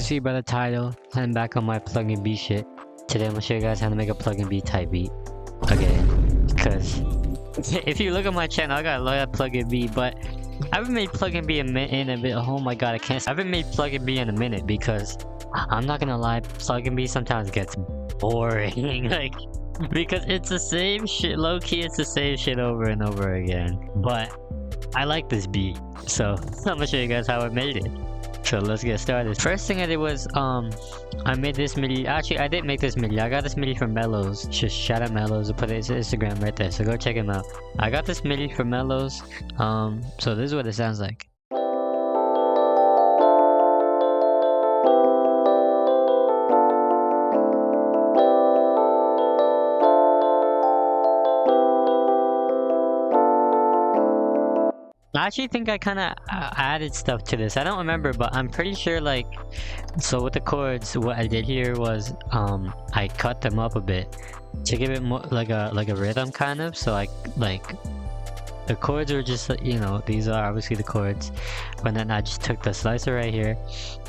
see by the title, I'm back on my PLUGGNB shit. Today I'm gonna show you guys how to make a PLUGGNB type beat. Again, because if you look at my channel, I got a lot of PLUGGNB, but I haven't made PLUGGNB in a bit. Oh my god, I haven't made PLUGGNB in a minute because I'm not gonna lie, PLUGGNB sometimes gets boring. Like, because it's the same shit, low-key it's the same shit over and over again. But I like this beat, so I'm gonna show you guys how I made it. So let's get started. First thing I did was I made this MIDI. Actually, I didn't make this MIDI. I got this MIDI from Mellows. Just shout out Mellows. I'll put his Instagram right there, so go check him out. I got this MIDI from Mellows. So this is what it sounds like. I actually think I kind of added stuff to this. I don't remember, but I'm pretty sure, like, so with the chords, what I did here was I cut them up a bit to give it more like a rhythm kind of. So like the chords were just, you know, these are obviously the chords, but then I just took the slicer right here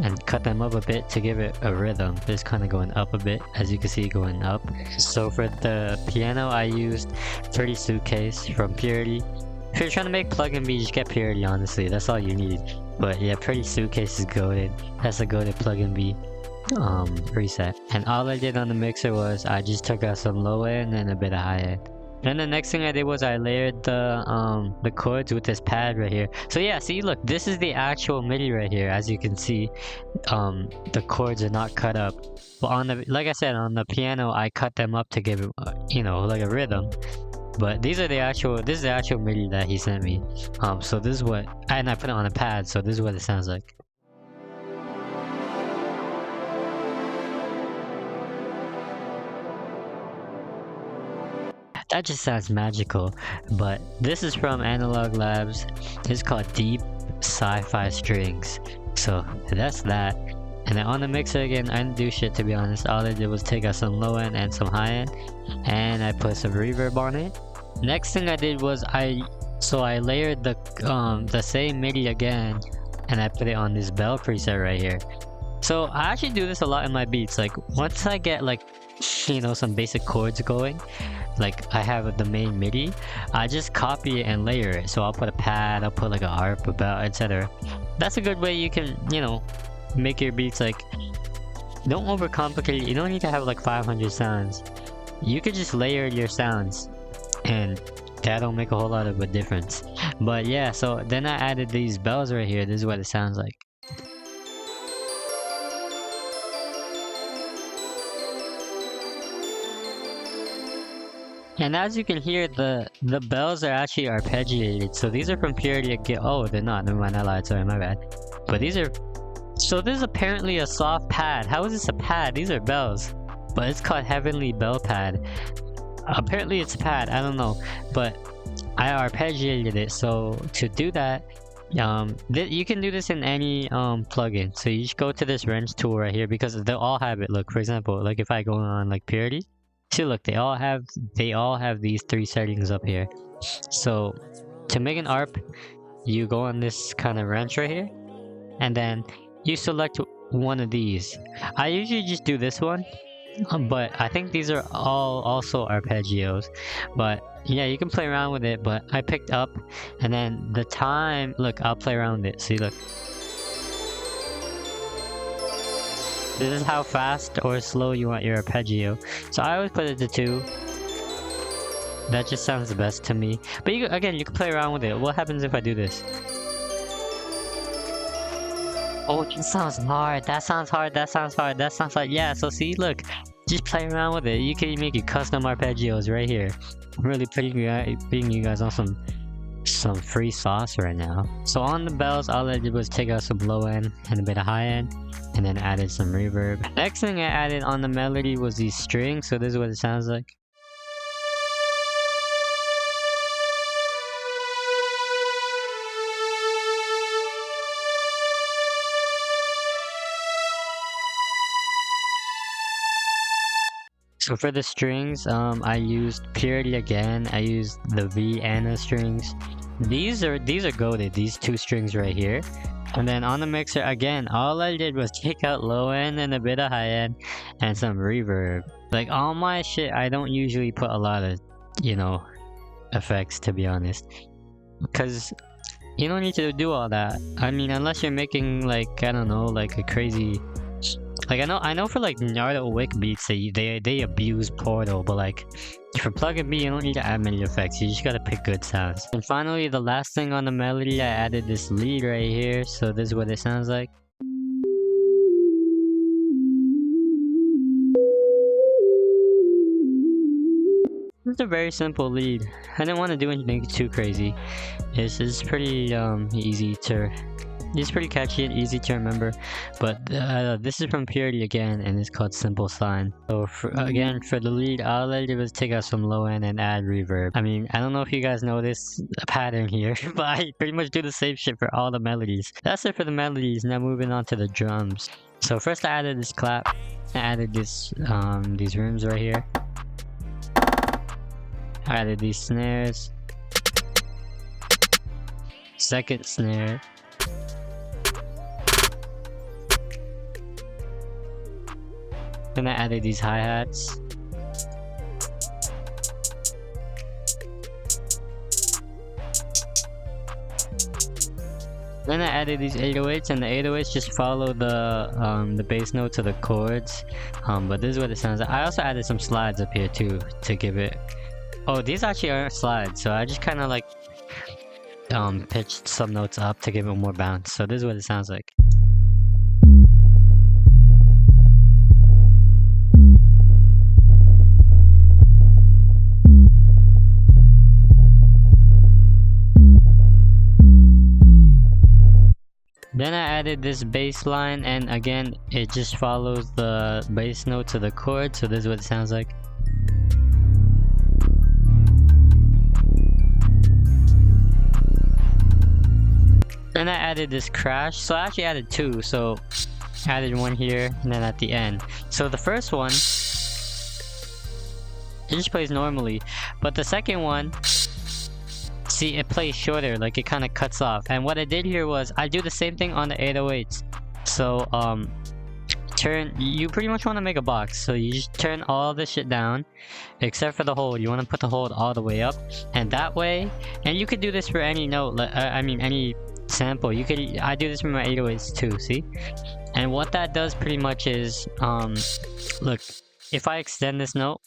and cut them up a bit to give it a rhythm. It's kind of going up a bit, as you can see, going up. So for the piano, I used Pretty Suitcase from Purity. If you're trying to make PLUGGNB, just get Purity, honestly. That's all you need. But yeah, Pretty Suitcase is goated. That's a goated PLUGGNB preset. And all I did on the mixer was I just took out some low end and a bit of high end. Then the next thing I did was I layered the chords with this pad right here. So yeah, see, look, this is the actual MIDI right here. As you can see, the chords are not cut up. But on the, like I said, on the piano, I cut them up to give it, you know, like a rhythm. But these are the actual, this is the actual MIDI that he sent me. So this is what, and I put it on a pad, so this is what it sounds like. That just sounds magical. But this is from Analog Labs. It's called Deep Sci-Fi Strings. So that's that. And then on the mixer again, I didn't do shit, to be honest. All I did was take out some low end and some high end, and I put some reverb on it. Next thing I did was I layered the same MIDI again, and I put it on this bell preset right here. So I actually do this a lot in my beats. Like, once I get, like, you know, some basic chords going, like I have the main MIDI, I just copy it and layer it. So I'll put a pad, I'll put like a harp, a bell, etc. That's a good way you can, you know, make your beats. Like, don't overcomplicate it. You don't need to have like 500 sounds. You could just layer your sounds, and that'll make a whole lot of a difference. But yeah, so then I added these bells right here. This is what it sounds like. And as you can hear, the bells are actually arpeggiated. So these are from Purity again. Oh, they're not. Never mind, I lied. Sorry, my bad. But these are... So this is apparently a soft pad. How is this a pad? These are bells. But it's called Heavenly Bell Pad. Apparently it's a pad, I don't know, but I arpeggiated it. So to do that, you can do this in any plugin. So you just go to this wrench tool right here, because they'll all have it. Look, for example, like if I go on like Purity, see, look, they all have these three settings up here. So to make an arp, you go on this kind of wrench right here, and then you select one of these. I usually just do this one. But I think these are all also arpeggios. But yeah, you can play around with it. But I picked up, and then the time, look, I'll play around with it. See, look, this is how fast or slow you want your arpeggio. So I always put it to 2. That just sounds the best to me. But you can play around with it. What happens if I do this? Oh, it sounds hard. That sounds hard. That sounds hard. That sounds hard. Yeah, so see, look, just play around with it. You can make your custom arpeggios right here. I'm really putting you guys on some free sauce right now. So on the bells, all I did was take out some low end and a bit of high end, and then added some reverb. Next thing I added on the melody was these strings. So this is what it sounds like. So for the strings, I used Purity again. I used the V Anna strings. These are goated, these 2 strings right here. And then on the mixer again, all I did was take out low end and a bit of high end and some reverb. Like all my shit, I don't usually put a lot of, you know, effects, to be honest, because you don't need to do all that. I mean, unless you're making like, I don't know, like a crazy, like I know for like Naruto Wick beats they abuse Portal, but like for PLUGGNB you don't need to add many effects, you just gotta pick good sounds. And finally, the last thing on the melody, I added this lead right here, so this is what it sounds like. It's a very simple lead. I didn't want to do anything too crazy. It's pretty easy to, it's pretty catchy and easy to remember. But this is from Purity again, and it's called Simple Sign. So again, for the lead, all I did was take out some low end and add reverb. I mean, I don't know if you guys know this pattern here, but I pretty much do the same shit for all the melodies. That's it for the melodies. Now moving on to the drums. So first I added this clap. I added this these rooms right here. I added these snares. Second snare. Then I added these hi-hats. Then I added these 808s, and the 808s just follow the bass notes of the chords. But this is what it sounds like. I also added some slides up here too to give it. Oh, these actually aren't slides, so I just kind of like pitched some notes up to give it more bounce. So this is what it sounds like. Then I added this bass line, and again it just follows the bass notes of the chord, so this is what it sounds like. Then I added this crash, so I actually added two, so I added one here and then at the end. So the first one, it just plays normally, but the second one, see, it plays shorter, like it kind of cuts off. And what I did here was, I do the same thing on the 808s. So you pretty much want to make a box, so you just turn all this shit down except for the hold. You want to put the hold all the way up, and that way, and you could do this for any note, I mean any sample. You could, I do this for my 808s too, see? And what that does pretty much is, look, if I extend this note,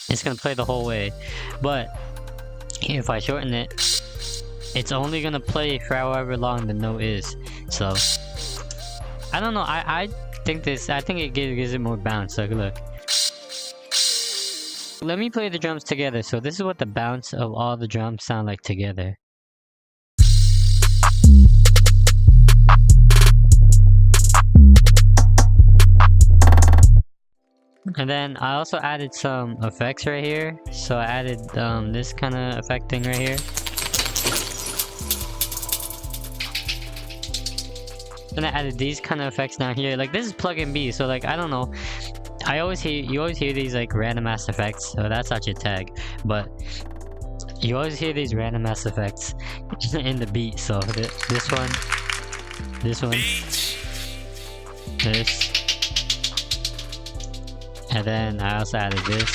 it's gonna play the whole way, but if I shorten it, it's only gonna play for however long the note is. So I don't know, I think it gives it more bounce. Like, look, let me play the drums together. So this is what the bounce of all the drums sound like together. And then I also added some effects right here. So I added this kind of effect thing right here. Then I added these kind of effects down here. Like, this is PLUGGNB, so like, I don't know. You always hear these like random ass effects. So that's not your tag, but you always hear these random ass effects in the beat. So this one, this, and then I also added this,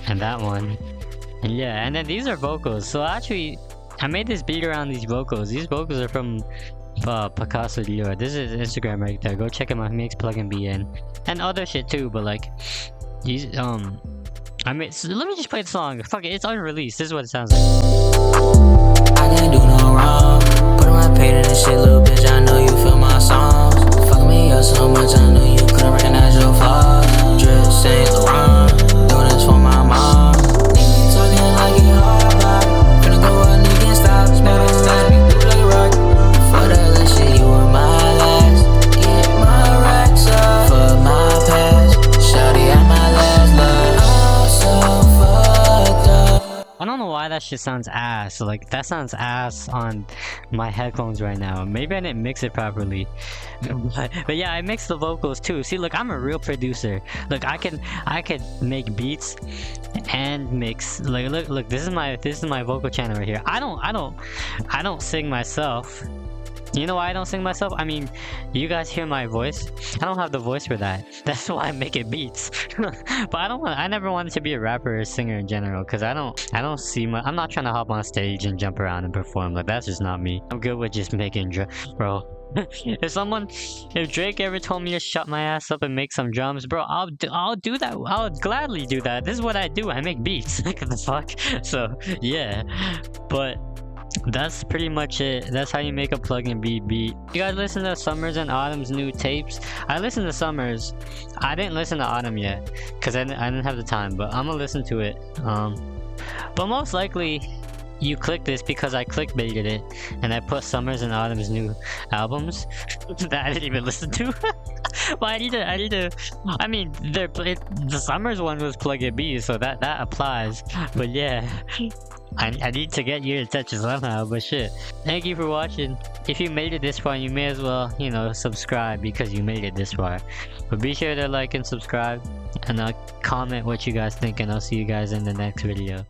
and that one, and yeah, and then these are vocals. So actually, I made this beat around these vocals. These vocals are from Picasso Dior. This is Instagram right there. Go check him out. He makes PLUGGNB and other shit too. But like, these I made. So let me just play the song. Fuck it, it's unreleased. This is what it sounds like. I can't do no wrong. Put my pain in this shit, little bitch. I know you feel my songs. Fuck me up so much, I knew you couldn't recognize your flaws. Drip Saint Laurent, doing this for my mom. Nigga talking like he hard rock. Finna go up, nigga can't stop. Smack on stage, be blue like a rock. For that little shit, you were my last. Get my racks up for my past. Shawty at my last love. I'm so fucked up. I don't know why that shit sounds ass. Like, that sounds ass on my headphones right now. Maybe I didn't mix it properly. But yeah, I mixed the vocals too. See, look, I'm a real producer. Look, I could make beats and mix. Like, look, this is my vocal channel right here. I don't sing myself. You know why I don't sing myself? I mean, you guys hear my voice. I don't have the voice for that. That's why I make it beats. But I never wanted to be a rapper or a singer in general, because I don't see I'm not trying to hop on stage and jump around and perform. Like, that's just not me. I'm good with just making bro. If Drake ever told me to shut my ass up and make some drums, bro, I'll do that. I'll gladly do that. This is what I do. I make beats. What the fuck? So yeah, but that's pretty much it. That's how you make a PLUGGNB beat. You guys listen to Summers and Autumn's new tapes? I listened to Summers. I didn't listen to Autumn yet because I didn't have the time, but I'm gonna listen to it. But most likely you click this because I clickbaited it and I put Summers and Autumn's new albums that I didn't even listen to. But I need to. I mean, the Summers one was PLUGGNB, so that applies. But yeah, I need to get your attention somehow. But shit, thank you for watching. If you made it this far, you may as well, you know, subscribe because you made it this far. But be sure to like and subscribe, and comment what you guys think, and I'll see you guys in the next video.